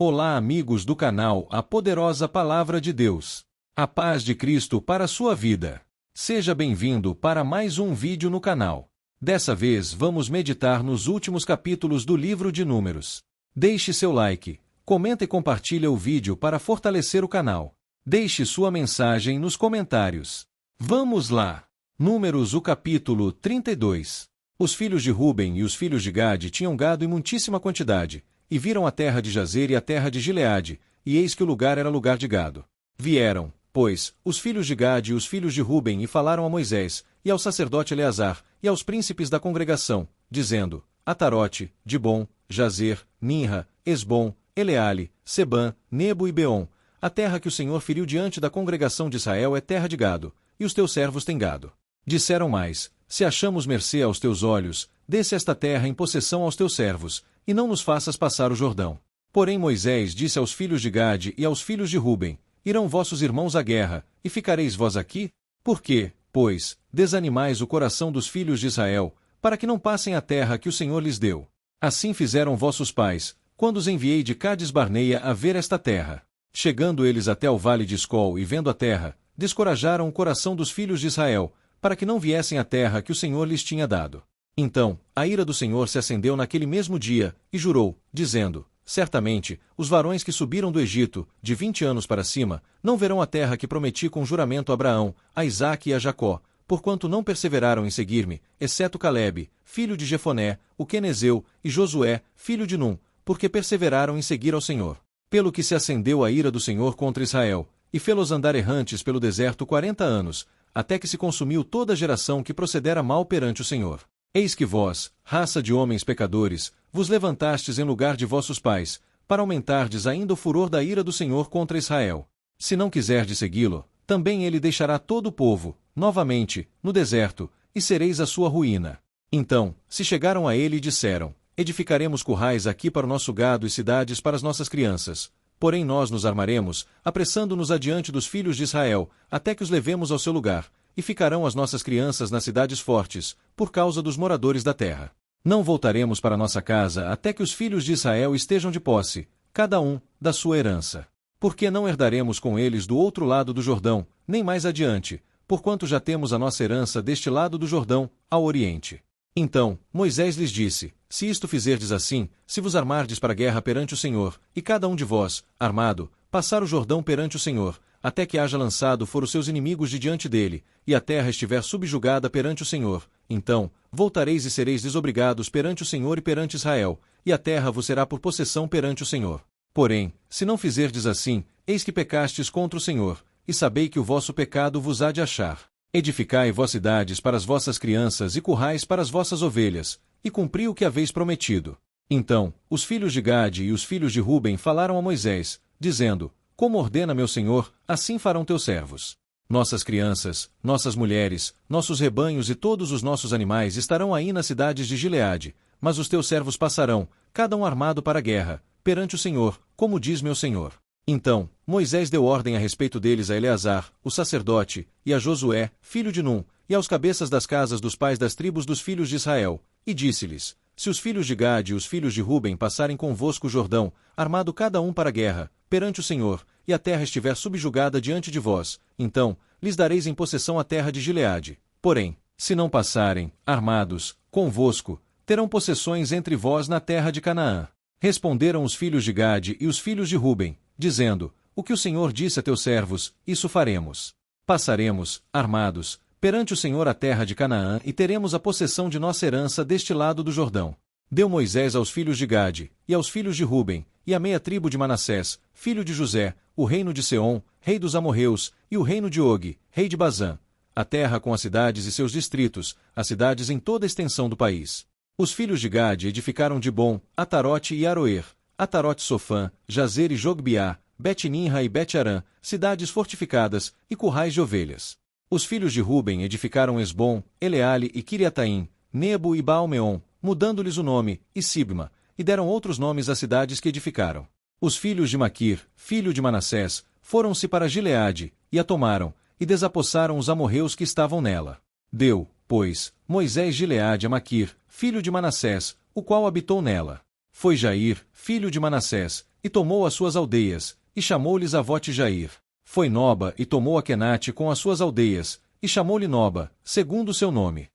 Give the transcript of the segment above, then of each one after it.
Olá, amigos do canal A Poderosa Palavra de Deus. A paz de Cristo para a sua vida. Seja bem-vindo para mais um vídeo no canal. Dessa vez vamos meditar nos últimos capítulos do livro de Números. Deixe seu like, comenta e compartilha o vídeo para fortalecer o canal. Deixe sua mensagem nos comentários. Vamos lá! Números, o capítulo 32. Os filhos de Ruben e os filhos de Gade tinham gado em muitíssima quantidade, e viram a terra de Jazer e a terra de Gileade, e eis que o lugar era lugar de gado. Vieram, pois, os filhos de Gade e os filhos de Ruben e falaram a Moisés, e ao sacerdote Eleazar, e aos príncipes da congregação, dizendo: Atarote, Dibom, Jazer, Ninra, Esbom, Eleale, Sebã, Nebo e Beom, a terra que o Senhor feriu diante da congregação de Israel é terra de gado, e os teus servos têm gado. Disseram mais: Se achamos mercê aos teus olhos, desce esta terra em possessão aos teus servos, e não nos faças passar o Jordão. Porém Moisés disse aos filhos de Gade e aos filhos de Ruben: Irão vossos irmãos à guerra, e ficareis vós aqui? Por quê, pois, desanimais o coração dos filhos de Israel, para que não passem a terra que o Senhor lhes deu? Assim fizeram vossos pais, quando os enviei de Cades Barneia a ver esta terra. Chegando eles até o vale de Escol e vendo a terra, descorajaram o coração dos filhos de Israel, para que não viessem à terra que o Senhor lhes tinha dado. Então, a ira do Senhor se acendeu naquele mesmo dia, e jurou, dizendo: Certamente, os varões que subiram do Egito, de 20 anos para cima, não verão a terra que prometi com juramento a Abraão, a Isaque e a Jacó, porquanto não perseveraram em seguir-me, exceto Calebe, filho de Jefoné, o quenezeu, e Josué, filho de Num, porque perseveraram em seguir ao Senhor. Pelo que se acendeu a ira do Senhor contra Israel, e fê-los andar errantes pelo deserto 40 anos, até que se consumiu toda a geração que procedera mal perante o Senhor. Eis que vós, raça de homens pecadores, vos levantastes em lugar de vossos pais, para aumentardes ainda o furor da ira do Senhor contra Israel. Se não quiserdes segui-lo, também ele deixará todo o povo, novamente, no deserto, e sereis a sua ruína. Então, se chegaram a ele e disseram: Edificaremos currais aqui para o nosso gado e cidades para as nossas crianças. Porém nós nos armaremos, apressando-nos adiante dos filhos de Israel, até que os levemos ao seu lugar, e ficarão as nossas crianças nas cidades fortes, por causa dos moradores da terra. Não voltaremos para nossa casa até que os filhos de Israel estejam de posse, cada um, da sua herança. Porque não herdaremos com eles do outro lado do Jordão, nem mais adiante, porquanto já temos a nossa herança deste lado do Jordão, ao oriente. Então, Moisés lhes disse: Se isto fizerdes assim, se vos armardes para a guerra perante o Senhor, e cada um de vós, armado, passar o Jordão perante o Senhor, até que haja lançado fora os seus inimigos de diante dele, e a terra estiver subjugada perante o Senhor, então, voltareis e sereis desobrigados perante o Senhor e perante Israel, e a terra vos será por possessão perante o Senhor. Porém, se não fizerdes assim, eis que pecastes contra o Senhor, e sabei que o vosso pecado vos há de achar. Edificai vós cidades para as vossas crianças e currais para as vossas ovelhas, e cumpri o que haveis prometido. Então, os filhos de Gade e os filhos de Ruben falaram a Moisés, dizendo: Como ordena meu senhor, assim farão teus servos. Nossas crianças, nossas mulheres, nossos rebanhos e todos os nossos animais estarão aí nas cidades de Gileade, mas os teus servos passarão, cada um armado para a guerra, perante o Senhor, como diz meu senhor. Então, Moisés deu ordem a respeito deles a Eleazar, o sacerdote, e a Josué, filho de Num, e aos cabeças das casas dos pais das tribos dos filhos de Israel, e disse-lhes: Se os filhos de Gade e os filhos de Ruben passarem convosco o Jordão, armado cada um para a guerra, perante o Senhor, e a terra estiver subjugada diante de vós, então, lhes dareis em possessão a terra de Gileade. Porém, se não passarem, armados, convosco, terão possessões entre vós na terra de Canaã. Responderam os filhos de Gade e os filhos de Ruben, dizendo: O que o Senhor disse a teus servos, isso faremos. Passaremos, armados, perante o Senhor a terra de Canaã e teremos a possessão de nossa herança deste lado do Jordão. Deu Moisés aos filhos de Gade, e aos filhos de Ruben, e à meia tribo de Manassés, filho de José, o reino de Seom, rei dos amorreus, e o reino de Og, rei de Bazã, a terra com as cidades e seus distritos, as cidades em toda a extensão do país. Os filhos de Gade edificaram Dibom, Atarote e Aroer, Atarote Sofã, Jazer e Jogbiá, Bet-Ninra e Bet-Arã, cidades fortificadas, e currais de ovelhas. Os filhos de Ruben edificaram Esbom, Eleale e Kiriataim, Nebo e Baal-Meon, mudando-lhes o nome, e Sibma, e deram outros nomes às cidades que edificaram. Os filhos de Maquir, filho de Manassés, foram-se para Gileade, e a tomaram, e desapossaram os amorreus que estavam nela. Deu, pois, Moisés Gileade a Maquir, filho de Manassés, o qual habitou nela. Foi Jair, filho de Manassés, e tomou as suas aldeias, e chamou-lhes Avote-Jair. Foi Noba e tomou Aquenate com as suas aldeias, e chamou-lhe Noba, segundo o seu nome.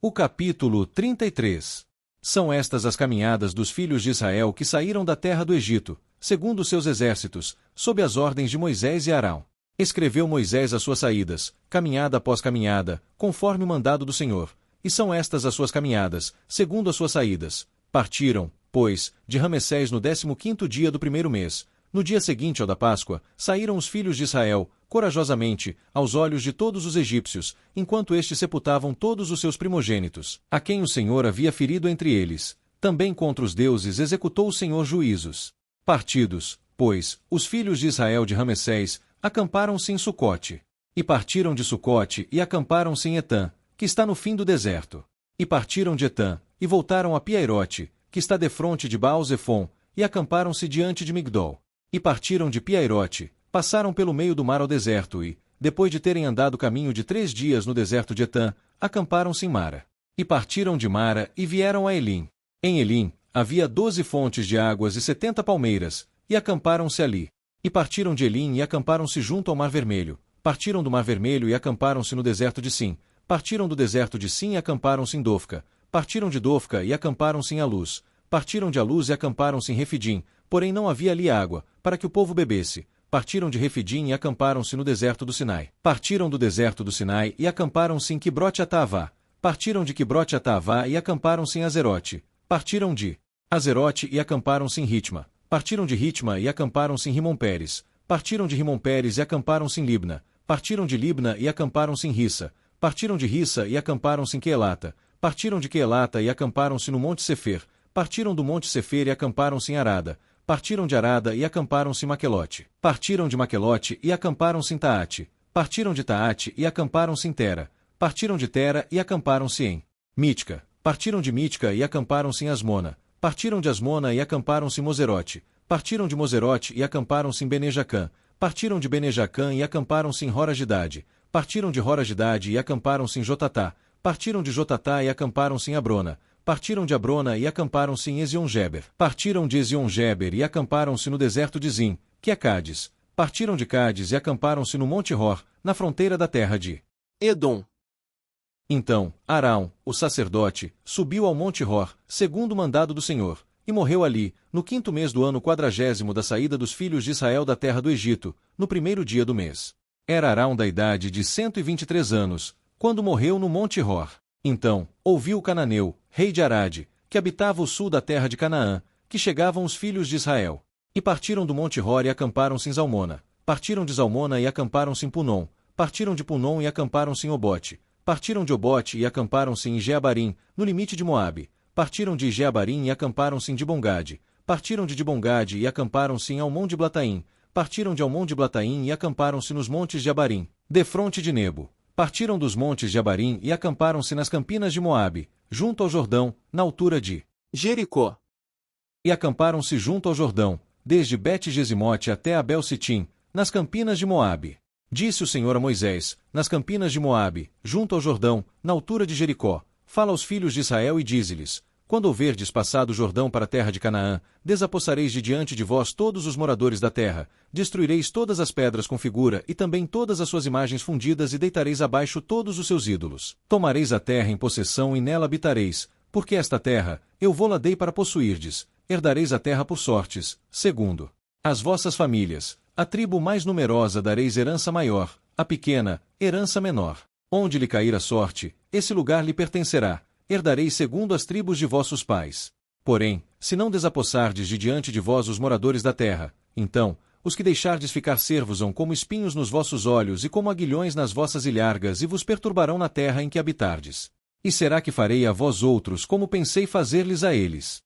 O capítulo 33. São estas as caminhadas dos filhos de Israel que saíram da terra do Egito, segundo os seus exércitos, sob as ordens de Moisés e Arão. Escreveu Moisés as suas saídas, caminhada após caminhada, conforme o mandado do Senhor. E são estas as suas caminhadas, segundo as suas saídas. Partiram, pois, de Ramessés no 15º dia do primeiro mês. No dia seguinte ao da Páscoa, saíram os filhos de Israel, corajosamente, aos olhos de todos os egípcios, enquanto estes sepultavam todos os seus primogênitos, a quem o Senhor havia ferido entre eles. Também contra os deuses executou o Senhor juízos. Partidos, pois, os filhos de Israel de Ramessés, acamparam-se em Sucote. E partiram de Sucote e acamparam-se em Etã, que está no fim do deserto. E partiram de Etã, e voltaram a Piairote, que está defronte de Baal-Zefon, e acamparam-se diante de Migdol. E partiram de Piairote, passaram pelo meio do mar ao deserto e, depois de terem andado caminho de 3 dias no deserto de Etã, acamparam-se em Mara. E partiram de Mara e vieram a Elim. Em Elim, havia 12 fontes de águas e 70 palmeiras, e acamparam-se ali. E partiram de Elim e acamparam-se junto ao Mar Vermelho. Partiram do Mar Vermelho e acamparam-se no deserto de Sim. Partiram do deserto de Sim e acamparam-se em Dofca. Partiram de Dofca e acamparam-se em Aluz. Partiram de Aluz e acamparam-se em Refidim, porém não havia ali água, para que o povo bebesse. Partiram de Refidim e acamparam-se no deserto do Sinai. Partiram do deserto do Sinai e acamparam-se em Quibrote-Ataavá. Partiram de Quibrote-Ataavá e acamparam-se em Azerote. Partiram de Azerote e acamparam-se em Ritma. Partiram de Ritma e acamparam-se em Rimon-Pérez. Partiram de Rimon-Pérez e acamparam-se em Libna. Partiram de Libna e acamparam-se em Rissa. Partiram de Rissa e acamparam-se em Queelata. Partiram de Queelata e acamparam-se no Monte Sefer. Partiram do Monte Sefer e acamparam-se em Arada. Partiram de Arada e acamparam-se em Maquelote. Partiram de Maquelote e acamparam-se em Taate. Partiram de Taate e acamparam-se em Tera. Partiram de Tera e acamparam-se em Mítica. Partiram de Mítica e acamparam-se em Asmona. Partiram de Asmona e acamparam-se em Moserote. Partiram de Moserote e acamparam-se em Benejacã. Partiram de Benejacã e acamparam-se em Horagidade. Partiram de Horagidade e acamparam-se em Jotatá. Partiram de Jotatá e acamparam-se em Abrona. Partiram de Abrona e acamparam-se em Ezion-Geber. Partiram de Ezion-Geber e acamparam-se no deserto de Zim, que é Cádiz. Partiram de Cádiz e acamparam-se no Monte Hor, na fronteira da terra de Edom. Então, Arão, o sacerdote, subiu ao Monte Hor, segundo o mandado do Senhor, e morreu ali, no 5º mês do ano 40º da saída dos filhos de Israel da terra do Egito, no 1º dia do mês. Era Arão da idade de 123 anos, quando morreu no Monte Hor. Então, ouviu o cananeu, rei de Arade, que habitava o sul da terra de Canaã, que chegavam os filhos de Israel. E partiram do Monte Hor e acamparam-se em Zalmona. Partiram de Zalmona e acamparam-se em Punom. Partiram de Punom e acamparam-se em Obote. Partiram de Obote e acamparam-se em Jeabarim, no limite de Moabe. Partiram de Jeabarim e acamparam-se em Dibongade. Partiram de Dibongade e acamparam-se em Almon de Blataim. Partiram de Almon de Blataim e acamparam-se nos montes de Abarim, defronte de Nebo. Partiram dos montes de Abarim e acamparam-se nas campinas de Moabe, junto ao Jordão, na altura de Jericó. E acamparam-se junto ao Jordão, desde Bet-Gesimote até Abel-Sitim, nas campinas de Moabe. Disse o Senhor a Moisés, nas campinas de Moabe, junto ao Jordão, na altura de Jericó, fala aos filhos de Israel e dize-lhes: quando houverdes passado o Jordão para a terra de Canaã, desapossareis de diante de vós todos os moradores da terra, destruireis todas as pedras com figura e também todas as suas imagens fundidas e deitareis abaixo todos os seus ídolos. Tomareis a terra em possessão e nela habitareis, porque esta terra, eu vô-la dei para possuirdes, herdareis a terra por sortes, segundo as vossas famílias. A tribo mais numerosa dareis herança maior, a pequena, herança menor. Onde lhe cair a sorte, esse lugar lhe pertencerá. Herdareis segundo as tribos de vossos pais. Porém, se não desapossardes de diante de vós os moradores da terra, então, os que deixardes ficar servos-ão como espinhos nos vossos olhos e como aguilhões nas vossas ilhargas e vos perturbarão na terra em que habitardes. E será que farei a vós outros como pensei fazer-lhes a eles?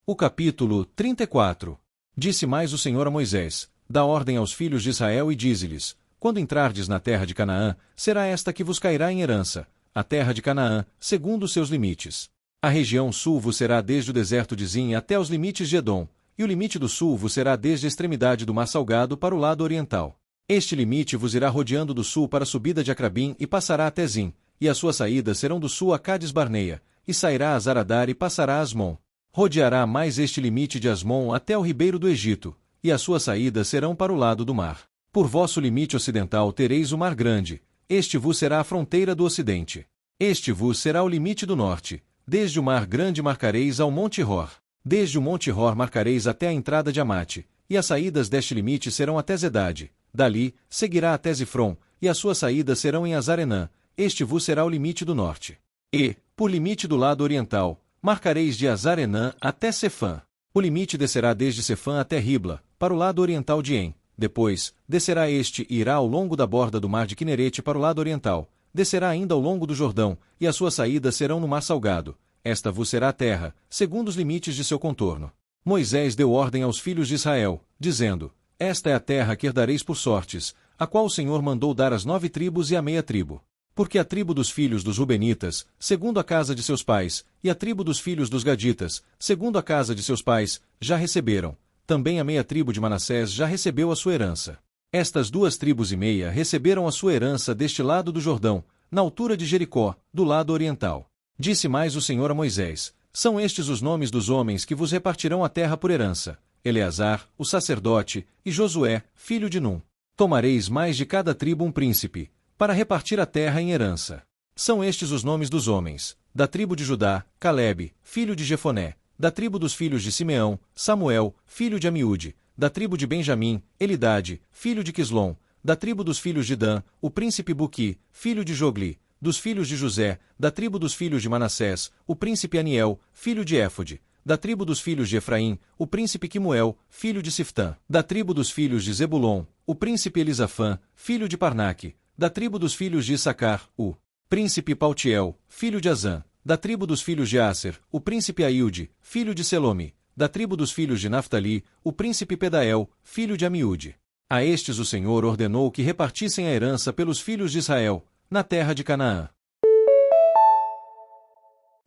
O capítulo 34. Disse mais o Senhor a Moisés: dá ordem aos filhos de Israel e dize-lhes: quando entrardes na terra de Canaã, será esta que vos cairá em herança, a terra de Canaã, segundo os seus limites. A região sul vos será desde o deserto de Zim até os limites de Edom, e o limite do sul vos será desde a extremidade do Mar Salgado para o lado oriental. Este limite vos irá rodeando do sul para a subida de Acrabim e passará até Zim, e as suas saídas serão do sul a Cádiz Barneia, e sairá a Zaradar e passará a Asmon. Rodeará mais este limite de Asmon até o ribeiro do Egito, e as suas saídas serão para o lado do mar. Por vosso limite ocidental tereis o Mar Grande, este vos será a fronteira do ocidente. Este vos será o limite do norte, desde o Mar Grande marcareis ao Monte Hor. Desde o Monte Hor marcareis até a entrada de Amate, e as saídas deste limite serão até Zedade. Dali, seguirá até Zifron, e as suas saídas serão em Azarenã, este vos será o limite do norte. E, por limite do lado oriental, marcareis de Azarenã até Sefã. O limite descerá desde Sefã até Ribla, para o lado oriental de En. Depois, descerá este e irá ao longo da borda do mar de Quinerete para o lado oriental. Descerá ainda ao longo do Jordão, e as suas saídas serão no Mar Salgado. Esta vos será a terra, segundo os limites de seu contorno. Moisés deu ordem aos filhos de Israel, dizendo: Esta é a terra que herdareis por sortes, a qual o Senhor mandou dar às 9 tribos e à meia tribo. Porque a tribo dos filhos dos Rubenitas, segundo a casa de seus pais, e a tribo dos filhos dos Gaditas, segundo a casa de seus pais, já receberam. Também a meia tribo de Manassés já recebeu a sua herança. Estas 2 tribos e meia receberam a sua herança deste lado do Jordão, na altura de Jericó, do lado oriental. Disse mais o Senhor a Moisés: São estes os nomes dos homens que vos repartirão a terra por herança: Eleazar, o sacerdote, e Josué, filho de Num. Tomareis mais de cada tribo um príncipe, para repartir a terra em herança. São estes os nomes dos homens: da tribo de Judá, Calebe, filho de Jefoné; da tribo dos filhos de Simeão, Samuel, filho de Amiúde; da tribo de Benjamim, Elidade, filho de Quislom; da tribo dos filhos de Dan, o príncipe Buqui, filho de Jogli; dos filhos de José, da tribo dos filhos de Manassés, o príncipe Aniel, filho de Éfode; da tribo dos filhos de Efraim, o príncipe Quimuel, filho de Siftã; da tribo dos filhos de Zebulon, o príncipe Elisafã, filho de Parnaque; da tribo dos filhos de Issacar, o príncipe Paltiel, filho de Azã; da tribo dos filhos de Aser, o príncipe Ailde, filho de Selome; da tribo dos filhos de Naftali, o príncipe Pedael, filho de Amiúde. A estes o Senhor ordenou que repartissem a herança pelos filhos de Israel, na terra de Canaã.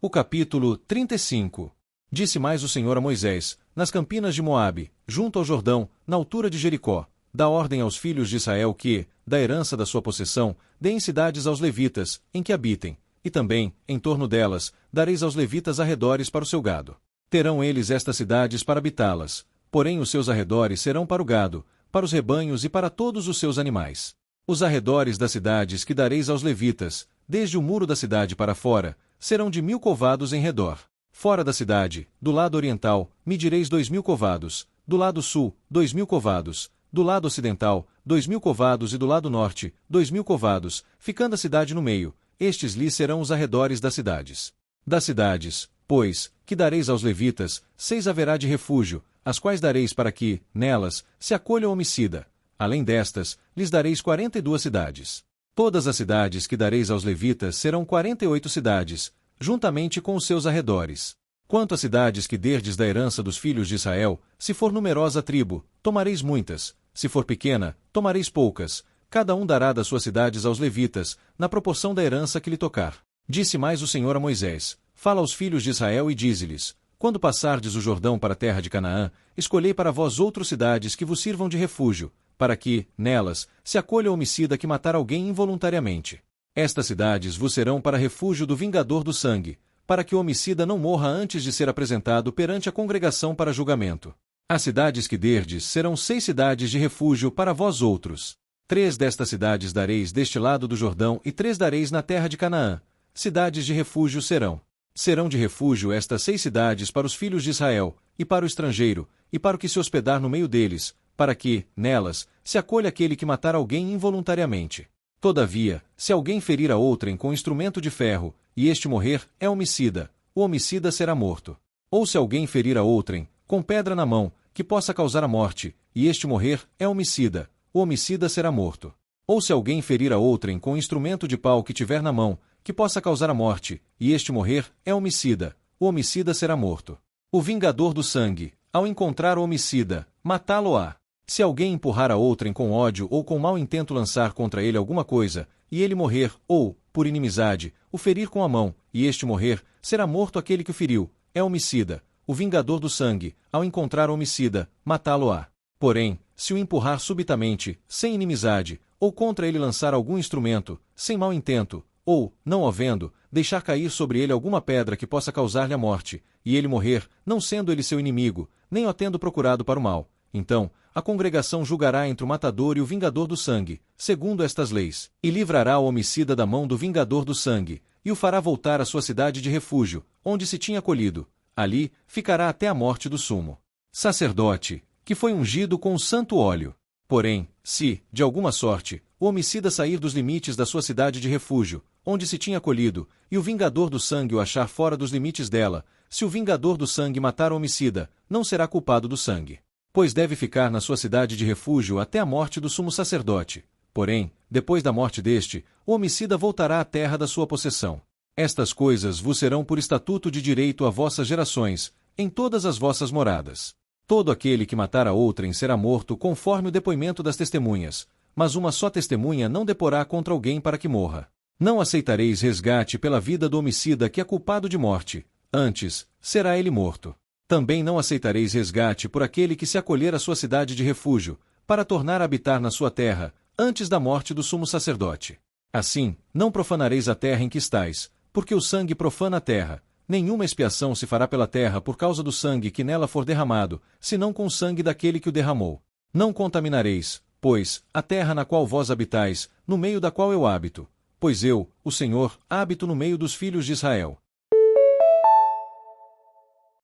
O capítulo 35. Disse mais o Senhor a Moisés: Nas campinas de Moabe, junto ao Jordão, na altura de Jericó, dá ordem aos filhos de Israel que, da herança da sua possessão, deem cidades aos levitas, em que habitem, e também, em torno delas, dareis aos levitas arredores para o seu gado. Terão eles estas cidades para habitá-las, porém os seus arredores serão para o gado, para os rebanhos e para todos os seus animais. Os arredores das cidades que dareis aos levitas, desde o muro da cidade para fora, serão de 1000 covados em redor. Fora da cidade, do lado oriental, medireis 2000 covados, do lado sul, 2000 covados, do lado ocidental, 2000 covados e do lado norte, 2000 covados, ficando a cidade no meio. Estes lhes serão os arredores das cidades. Das cidades, pois, que dareis aos levitas, 6 haverá de refúgio, as quais dareis para que, nelas, se acolha o homicida. Além destas, lhes dareis 42 cidades. Todas as cidades que dareis aos levitas serão 48 cidades, juntamente com os seus arredores. Quanto às cidades que derdes da herança dos filhos de Israel, se for numerosa a tribo, tomareis muitas; se for pequena, tomareis poucas. Cada um dará das suas cidades aos levitas, na proporção da herança que lhe tocar. Disse mais o Senhor a Moisés: Fala aos filhos de Israel e dize-lhes: Quando passardes o Jordão para a terra de Canaã, escolhei para vós outras cidades que vos sirvam de refúgio, para que, nelas, se acolha o homicida que matar alguém involuntariamente. Estas cidades vos serão para refúgio do vingador do sangue, para que o homicida não morra antes de ser apresentado perante a congregação para julgamento. As cidades que derdes serão 6 cidades de refúgio para vós outros. 3 destas cidades dareis deste lado do Jordão e 3 dareis na terra de Canaã. Cidades de refúgio serão. Serão de refúgio estas 6 cidades para os filhos de Israel, e para o estrangeiro, e para o que se hospedar no meio deles, para que, nelas, se acolha aquele que matar alguém involuntariamente. Todavia, se alguém ferir a outrem com instrumento de ferro, e este morrer, é homicida, o homicida será morto. Ou se alguém ferir a outrem, com pedra na mão, que possa causar a morte, e este morrer, é homicida, o homicida será morto. Ou se alguém ferir a outrem com instrumento de pau que tiver na mão, que possa causar a morte, e este morrer, é homicida, o homicida será morto. O vingador do sangue, ao encontrar o homicida, matá-lo-á. Se alguém empurrar a outrem com ódio ou com mau intento lançar contra ele alguma coisa, e ele morrer, ou, por inimizade, o ferir com a mão, e este morrer, será morto aquele que o feriu, é homicida. O vingador do sangue, ao encontrar o homicida, matá-lo-á. Porém, se o empurrar subitamente, sem inimizade, ou contra ele lançar algum instrumento, sem mau intento, ou, não havendo, deixar cair sobre ele alguma pedra que possa causar-lhe a morte, e ele morrer, não sendo ele seu inimigo, nem o tendo procurado para o mal, então a congregação julgará entre o matador e o vingador do sangue, segundo estas leis, e livrará o homicida da mão do vingador do sangue, e o fará voltar à sua cidade de refúgio, onde se tinha acolhido. Ali ficará até a morte do sumo sacerdote, que foi ungido com o santo óleo. Porém, se, de alguma sorte, o homicida sair dos limites da sua cidade de refúgio, onde se tinha acolhido, e o vingador do sangue o achar fora dos limites dela, se o vingador do sangue matar o homicida, não será culpado do sangue, pois deve ficar na sua cidade de refúgio até a morte do sumo sacerdote. Porém, depois da morte deste, o homicida voltará à terra da sua possessão. Estas coisas vos serão por estatuto de direito a vossas gerações, em todas as vossas moradas. Todo aquele que matar a outrem será morto conforme o depoimento das testemunhas, mas uma só testemunha não deporá contra alguém para que morra. Não aceitareis resgate pela vida do homicida que é culpado de morte, antes, será ele morto. Também não aceitareis resgate por aquele que se acolher à sua cidade de refúgio, para tornar a habitar na sua terra, antes da morte do sumo sacerdote. Assim, não profanareis a terra em que estais, porque o sangue profana a terra. Nenhuma expiação se fará pela terra por causa do sangue que nela for derramado, senão com o sangue daquele que o derramou. Não contaminareis, pois, a terra na qual vós habitais, no meio da qual eu habito. Pois eu, o Senhor, habito no meio dos filhos de Israel.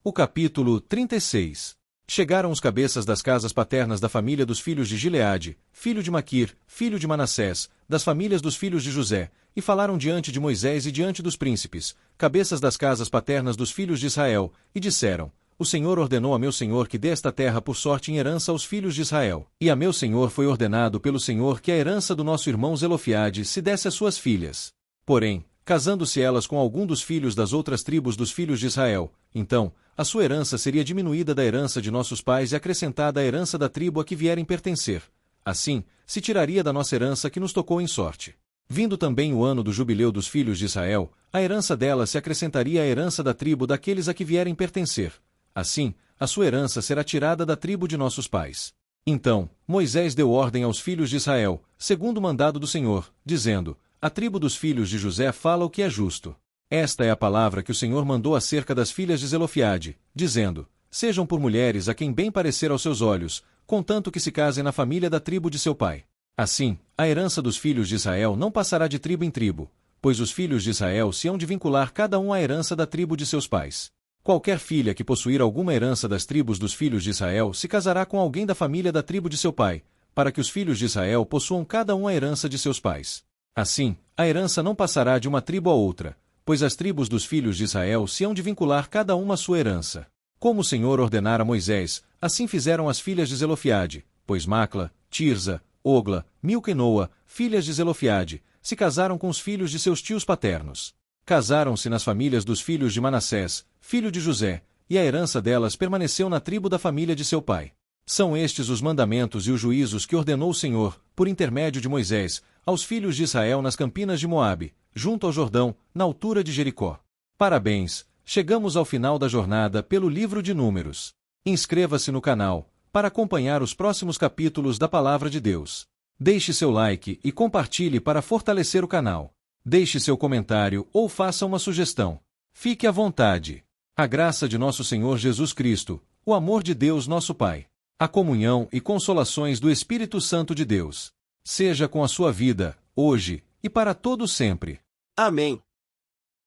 O capítulo 36. Chegaram os cabeças das casas paternas da família dos filhos de Gileade, filho de Maquir, filho de Manassés, das famílias dos filhos de José, e falaram diante de Moisés e diante dos príncipes, cabeças das casas paternas dos filhos de Israel, e disseram: O Senhor ordenou a meu senhor que dê esta terra por sorte em herança aos filhos de Israel. E a meu senhor foi ordenado pelo Senhor que a herança do nosso irmão Zelofiade se desse às suas filhas. Porém, casando-se elas com algum dos filhos das outras tribos dos filhos de Israel, então, a sua herança seria diminuída da herança de nossos pais e acrescentada à herança da tribo a que vierem pertencer. Assim, se tiraria da nossa herança que nos tocou em sorte. Vindo também o ano do jubileu dos filhos de Israel, a herança dela se acrescentaria à herança da tribo daqueles a que vierem pertencer. Assim, a sua herança será tirada da tribo de nossos pais. Então, Moisés deu ordem aos filhos de Israel, segundo o mandado do Senhor, dizendo: A tribo dos filhos de José fala o que é justo. Esta é a palavra que o Senhor mandou acerca das filhas de Zelofiade, dizendo: Sejam por mulheres a quem bem parecer aos seus olhos, contanto que se casem na família da tribo de seu pai. Assim, a herança dos filhos de Israel não passará de tribo em tribo, pois os filhos de Israel se hão de vincular cada um à herança da tribo de seus pais. Qualquer filha que possuir alguma herança das tribos dos filhos de Israel se casará com alguém da família da tribo de seu pai, para que os filhos de Israel possuam cada um a herança de seus pais. Assim, a herança não passará de uma tribo a outra, pois as tribos dos filhos de Israel se hão de vincular cada uma à sua herança. Como o Senhor ordenara a Moisés, assim fizeram as filhas de Zelofiade, pois Macla, Tirza, Ogla, Milca e Noa, filhas de Zelofiade, se casaram com os filhos de seus tios paternos. Casaram-se nas famílias dos filhos de Manassés, filho de José, e a herança delas permaneceu na tribo da família de seu pai. São estes os mandamentos e os juízos que ordenou o Senhor, por intermédio de Moisés, aos filhos de Israel nas campinas de Moabe, junto ao Jordão, na altura de Jericó. Parabéns! Chegamos ao final da jornada pelo livro de Números. Inscreva-se no canal, para acompanhar os próximos capítulos da Palavra de Deus. Deixe seu like e compartilhe para fortalecer o canal. Deixe seu comentário ou faça uma sugestão. Fique à vontade. A graça de nosso Senhor Jesus Cristo, o amor de Deus nosso Pai, a comunhão e consolações do Espírito Santo de Deus, seja com a sua vida, hoje e para todo sempre. Amém.